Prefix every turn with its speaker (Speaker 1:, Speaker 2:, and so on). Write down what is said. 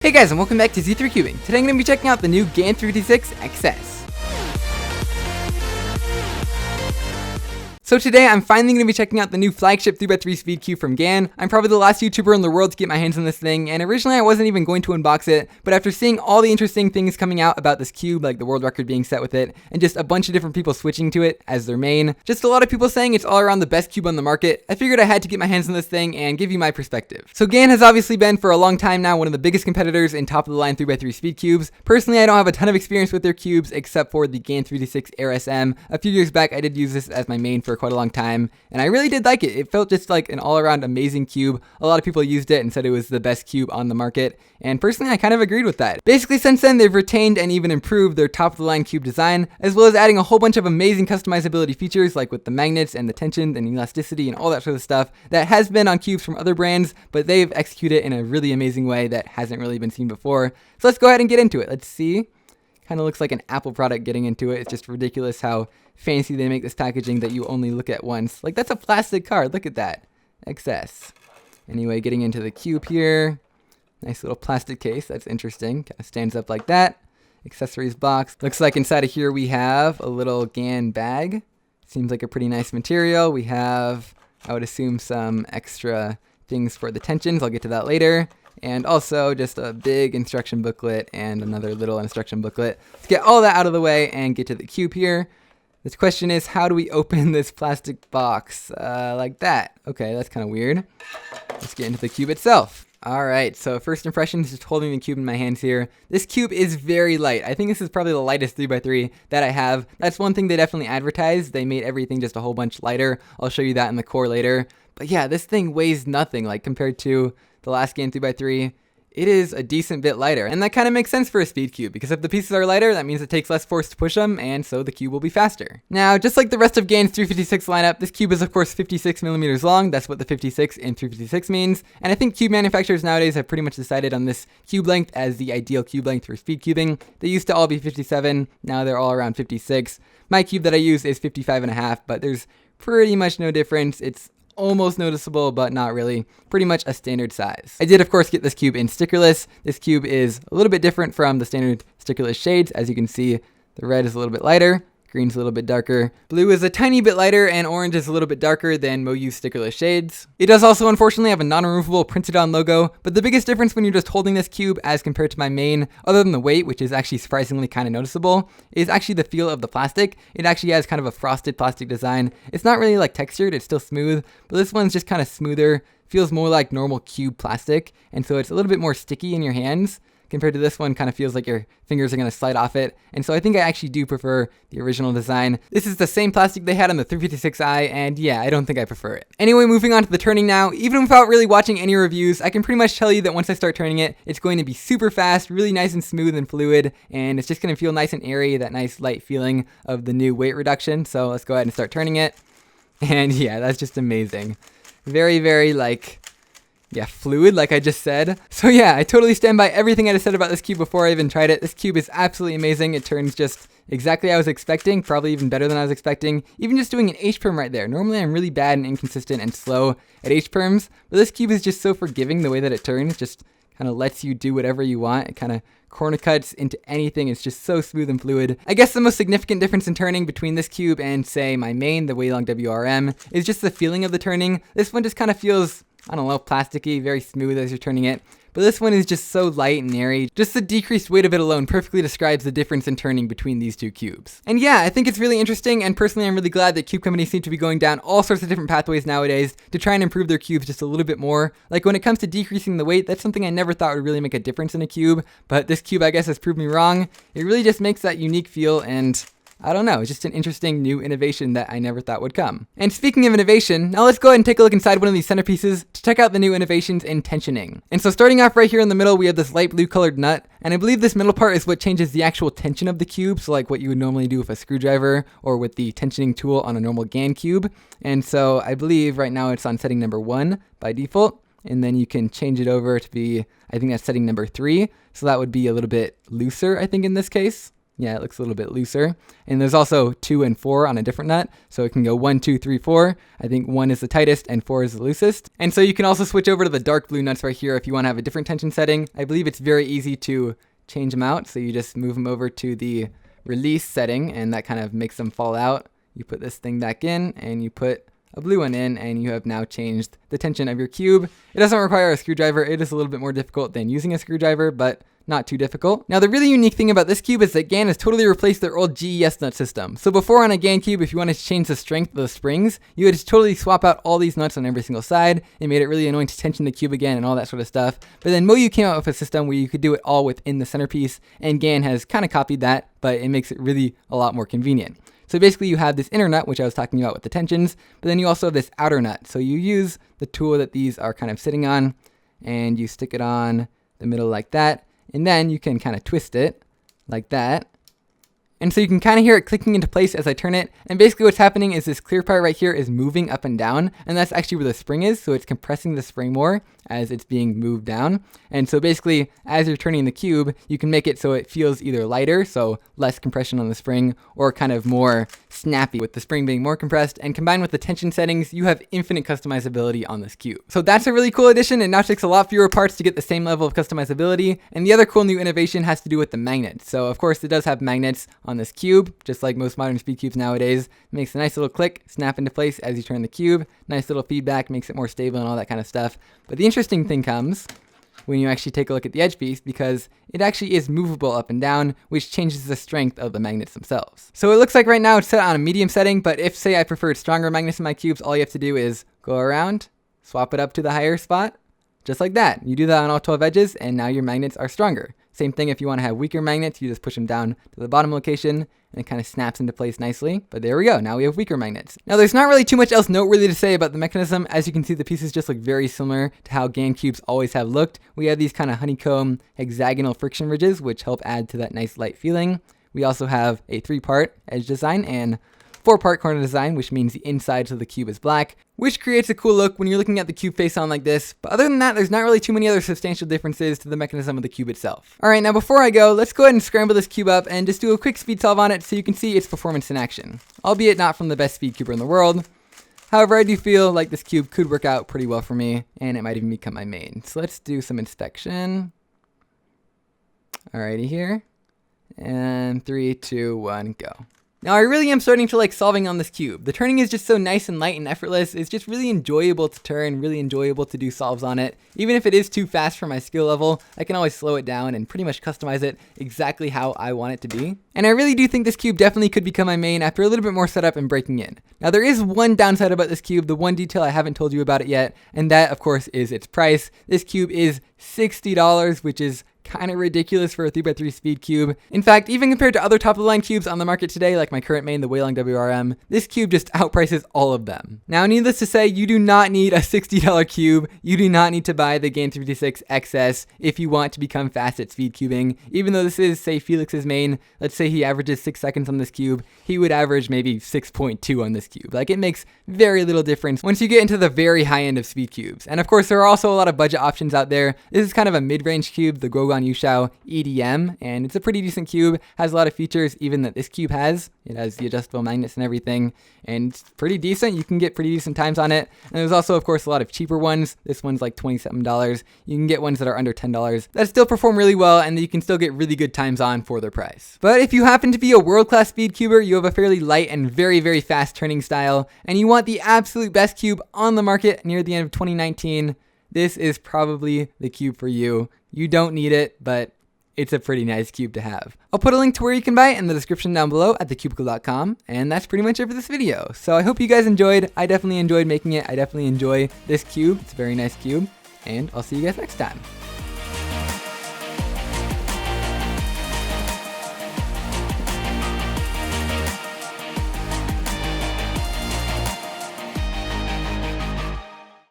Speaker 1: Hey guys, and welcome back to Z3 Cubing. Today I'm going to be checking out the new GAN 356 XS. So today I'm finally going to be checking out the new flagship 3x3 speed cube from GAN. I'm probably the last YouTuber in the world to get my hands on this thing, and originally I wasn't even going to unbox it, but after seeing all the interesting things coming out about this cube, like the world record being set with it, and just a bunch of different people switching to it as their main, just a lot of people saying it's all around the best cube on the market, I figured I had to get my hands on this thing and give you my perspective. So GAN has obviously been for a long time now one of the biggest competitors in top of the line 3x3 speed cubes. Personally, I don't have a ton of experience with their cubes except for the GAN 356 Air SM. A few years back I did use this as my main for quite a long time, and I really did like it. It felt just like an all-around amazing cube. A lot of people used it and said it was the best cube on the market, and personally I kind of agreed with that. Basically, since then they've retained and even improved their top-of-the-line cube design, as well as adding a whole bunch of amazing customizability features like with the magnets and the tension and elasticity and all that sort of stuff that has been on cubes from other brands, but they've executed it in a really amazing way that hasn't really been seen before. So let's go ahead and get into it. Let's see. Kind of looks like an Apple product getting into it. It's just ridiculous how fancy they make this packaging that you only look at once. Like, that's a plastic card. Look at that. XS. Anyway, getting into the cube here. Nice little plastic case. That's interesting. Kind of stands up like that. Accessories box. Looks like inside of here we have a little GAN bag. Seems like a pretty nice material. We have, I would assume, some extra things for the tensions. I'll get to that later. And also just a big instruction booklet and another little instruction booklet. Let's get all that out of the way and get to the cube here. This question is, how do we open this plastic box? Like that. Okay, that's kind of weird. Let's get into the cube itself. Alright, so first impressions, just holding the cube in my hands here. This cube is very light. I think this is probably the lightest 3x3 that I have. That's one thing they definitely advertised. They made everything just a whole bunch lighter. I'll show you that in the core later. But yeah, this thing weighs nothing, like compared to the last GAN 3x3. It is a decent bit lighter, and that kind of makes sense for a speed cube, because if the pieces are lighter, that means it takes less force to push them, and so the cube will be faster. Now, just like the rest of GAN's 356 lineup, this cube is of course 56 millimeters long. That's what the 56 in 356 means, and I think cube manufacturers nowadays have pretty much decided on this cube length as the ideal cube length for speed cubing. They used to all be 57, now they're all around 56. My cube that I use is 55.5, but there's pretty much no difference. It's almost noticeable, but not really. Pretty much a standard size. I did of course get this cube in stickerless. This cube is a little bit different from the standard stickerless shades. As you can see, the red is a little bit lighter, green's a little bit darker, blue is a tiny bit lighter, and orange is a little bit darker than MoU's stickerless shades. It does also unfortunately have a non-removable printed on logo, but the biggest difference when you're just holding this cube as compared to my main, other than the weight, which is actually surprisingly kind of noticeable, is actually the feel of the plastic. It actually has kind of a frosted plastic design. It's not really like textured, it's still smooth, but this one's just kind of smoother, feels more like normal cube plastic, and so it's a little bit more sticky in your hands. Compared to this one, kind of feels like your fingers are going to slide off it. And so I think I actually do prefer the original design. This is the same plastic they had on the 356i, and yeah, I don't think I prefer it. Anyway, moving on to the turning now. Even without really watching any reviews, I can pretty much tell you that once I start turning it, it's going to be super fast, really nice and smooth and fluid, and it's just going to feel nice and airy, that nice light feeling of the new weight reduction. So let's go ahead and start turning it. And yeah, that's just amazing. Very, very fluid, like I just said. So yeah, I totally stand by everything I just said about this cube before I even tried it. This cube is absolutely amazing. It turns just exactly how I was expecting, probably even better than I was expecting. Even just doing an H-perm right there. Normally I'm really bad and inconsistent and slow at H-perms, but this cube is just so forgiving the way that it turns. Just kind of lets you do whatever you want. It kind of corner cuts into anything. It's just so smooth and fluid. I guess the most significant difference in turning between this cube and, say, my main, the Waylong WRM, is just the feeling of the turning. This one just kind of feels, I don't know, plasticky, very smooth as you're turning it. But this one is just so light and airy. Just the decreased weight of it alone perfectly describes the difference in turning between these two cubes. And yeah, I think it's really interesting, and personally I'm really glad that cube companies seem to be going down all sorts of different pathways nowadays to try and improve their cubes just a little bit more. Like when it comes to decreasing the weight, that's something I never thought would really make a difference in a cube, but this cube I guess has proved me wrong. It really just makes that unique feel, and I don't know, it's just an interesting new innovation that I never thought would come. And speaking of innovation, now let's go ahead and take a look inside one of these centerpieces to check out the new innovations in tensioning. And so starting off right here in the middle, we have this light blue colored nut, and I believe this middle part is what changes the actual tension of the cube, so like what you would normally do with a screwdriver or with the tensioning tool on a normal GAN cube. And so I believe right now it's on setting number 1 by default, and then you can change it over to be, I think that's setting number 3, so that would be a little bit looser, I think, in this case. Yeah, it looks a little bit looser. And there's also 2 and 4 on a different nut. So it can go 1, 2, 3, 4. I think 1 is the tightest and 4 is the loosest. And so you can also switch over to the dark blue nuts right here if you want to have a different tension setting. I believe it's very easy to change them out. So you just move them over to the release setting and that kind of makes them fall out. You put this thing back in and you put a blue one in, and you have now changed the tension of your cube. It doesn't require a screwdriver. It is a little bit more difficult than using a screwdriver, but not too difficult. Now, the really unique thing about this cube is that GAN has totally replaced their old GES nut system. So before on a GAN cube, if you wanted to change the strength of the springs, you would just totally swap out all these nuts on every single side. It made it really annoying to tension the cube again and all that sort of stuff. But then Moyu came out with a system where you could do it all within the centerpiece, and GAN has kind of copied that, but it makes it really a lot more convenient. So basically you have this inner nut, which I was talking about with the tensions, but then you also have this outer nut. So you use the tool that these are kind of sitting on, and you stick it on the middle like that, and then you can kind of twist it like that. And so you can kind of hear it clicking into place as I turn it. And basically what's happening is this clear part right here is moving up and down. And that's actually where the spring is. So it's compressing the spring more as it's being moved down. And so basically as you're turning the cube, you can make it so it feels either lighter, so less compression on the spring, or kind of more snappy with the spring being more compressed. And combined with the tension settings, you have infinite customizability on this cube. So that's a really cool addition. It now takes a lot fewer parts to get the same level of customizability. And the other cool new innovation has to do with the magnets. So of course it does have magnets on this cube, just like most modern speed cubes nowadays. It makes a nice little click, snap into place as you turn the cube. Nice little feedback, makes it more stable and all that kind of stuff. But the interesting thing comes when you actually take a look at the edge piece, because it actually is movable up and down, which changes the strength of the magnets themselves. So it looks like right now it's set on a medium setting, but if say I preferred stronger magnets in my cubes, all you have to do is go around, swap it up to the higher spot, just like that. You do that on all 12 edges, and now your magnets are stronger. Same thing if you want to have weaker magnets, you just push them down to the bottom location, and it kind of snaps into place nicely. But there we go, now we have weaker magnets. Now there's not really too much else noteworthy to say about the mechanism. As you can see, the pieces just look very similar to how GAN cubes always have looked. We have these kind of honeycomb hexagonal friction ridges, which help add to that nice light feeling. We also have a 3-part edge design and 4-part corner design, which means the insides of the cube is black, which creates a cool look when you're looking at the cube face on like this. But other than that, there's not really too many other substantial differences to the mechanism of the cube itself. Alright, now before I go, let's go ahead and scramble this cube up and just do a quick speed solve on it so you can see its performance in action. Albeit not from the best speed cuber in the world. However, I do feel like this cube could work out pretty well for me, and it might even become my main. So let's do some inspection. Alrighty here. And 3, 2, 1, go. Now I really am starting to like solving on this cube. The turning is just so nice and light and effortless. It's just really enjoyable to turn, really enjoyable to do solves on it. Even if it is too fast for my skill level, I can always slow it down and pretty much customize it exactly how I want it to be. And I really do think this cube definitely could become my main after a little bit more setup and breaking in. Now there is one downside about this cube, the one detail I haven't told you about it yet, and that of course is its price. This cube is $60, which is kind of ridiculous for a 3x3 speed cube. In fact, even compared to other top-of-the-line cubes on the market today, like my current main, the Weilong WRM, this cube just outprices all of them. Now, needless to say, you do not need a $60 cube. You do not need to buy the GAN 356 XS if you want to become fast at speed cubing. Even though this is, say, Felix's main, let's say he averages 6 seconds on this cube, he would average maybe 6.2 on this cube. Like, it makes very little difference once you get into the very high end of speed cubes. And of course, there are also a lot of budget options out there. This is kind of a mid-range cube, the Gogon Yushao EDM, and it's a pretty decent cube. Has a lot of features even that this cube has. It has the adjustable magnets and everything, and it's pretty decent. You can get pretty decent times on it. And there's also, of course, a lot of cheaper ones. This one's like $27. You can get ones that are under $10 that still perform really well and that you can still get really good times on for their price. But if you happen to be a world-class speed cuber, you have a fairly light and very, very fast turning style, and you want the absolute best cube on the market near the end of 2019, this is probably the cube for you. You don't need it, but it's a pretty nice cube to have. I'll put a link to where you can buy it in the description down below at thecubicle.com, and that's pretty much it for this video. So I hope you guys enjoyed. I definitely enjoyed making it. I definitely enjoy this cube. It's a very nice cube, and I'll see you guys next time.